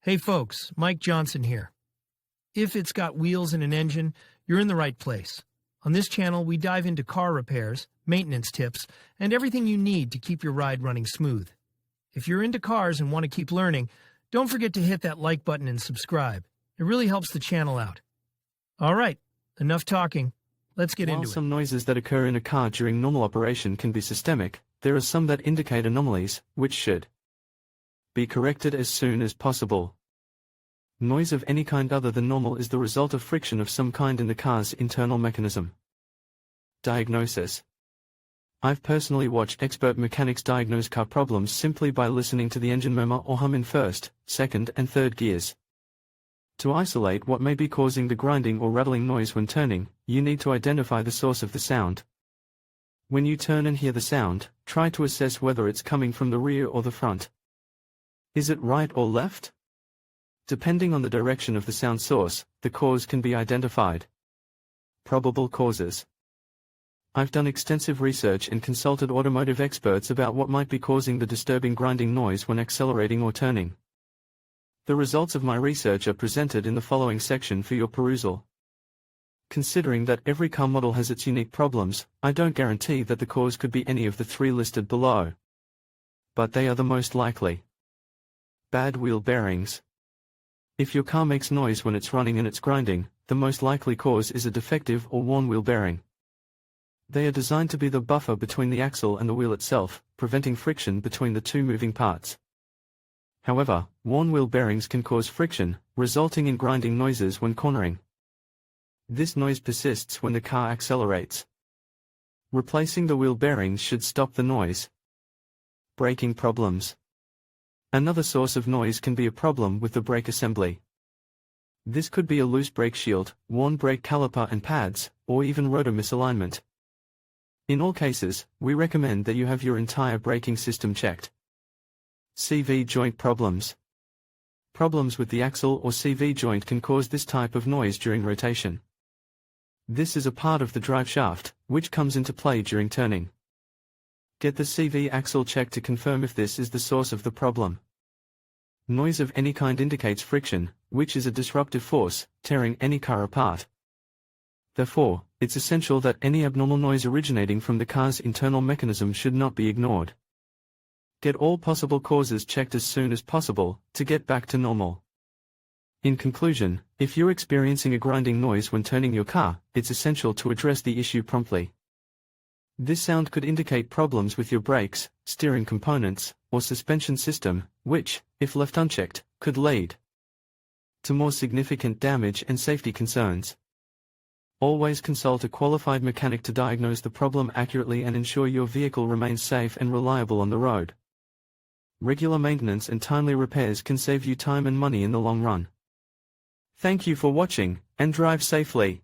Hey folks, Mike Johnson here. If it's got wheels and an engine, you're in the right place. On this channel, we dive into car repairs, maintenance tips, and everything you need to keep your ride running smooth. If you're into cars and want to keep learning, don't forget to hit that like button and subscribe. It really helps the channel out. All right, enough talking. Let's get into it. While some noises that occur in a car during normal operation can be systemic, there are some that indicate anomalies, which should be corrected as soon as possible. Noise of any kind other than normal is the result of friction of some kind in the car's internal mechanism. Diagnosis. I've personally watched expert mechanics diagnose car problems simply by listening to the engine murmur or hum in first, second and third gears. To isolate what may be causing the grinding or rattling noise when turning, you need to identify the source of the sound. When you turn and hear the sound, try to assess whether it's coming from the rear or the front. Is it right or left? Depending on the direction of the sound source, the cause can be identified. Probable causes. I've done extensive research and consulted automotive experts about what might be causing the disturbing grinding noise when accelerating or turning. The results of my research are presented in the following section for your perusal. Considering that every car model has its unique problems, I don't guarantee that the cause could be any of the three listed below. But they are the most likely. Bad wheel bearings. If your car makes noise when it's running and it's grinding, the most likely cause is a defective or worn wheel bearing. They are designed to be the buffer between the axle and the wheel itself, preventing friction between the two moving parts. However, worn wheel bearings can cause friction, resulting in grinding noises when cornering. This noise persists when the car accelerates. Replacing the wheel bearings should stop the noise. Braking problems. Another source of noise can be a problem with the brake assembly. This could be a loose brake shield, worn brake caliper and pads, or even rotor misalignment. In all cases, we recommend that you have your entire braking system checked. CV joint problems. Problems with the axle or CV joint can cause this type of noise during rotation. This is a part of the drive shaft, which comes into play during turning. Get the CV axle checked to confirm if this is the source of the problem. Noise of any kind indicates friction, which is a disruptive force, tearing any car apart. Therefore, it's essential that any abnormal noise originating from the car's internal mechanism should not be ignored. Get all possible causes checked as soon as possible, to get back to normal. In conclusion, if you're experiencing a grinding noise when turning your car, it's essential to address the issue promptly. This sound could indicate problems with your brakes, steering components, or suspension system, which, if left unchecked, could lead to more significant damage and safety concerns. Always consult a qualified mechanic to diagnose the problem accurately and ensure your vehicle remains safe and reliable on the road. Regular maintenance and timely repairs can save you time and money in the long run. Thank you for watching, and drive safely.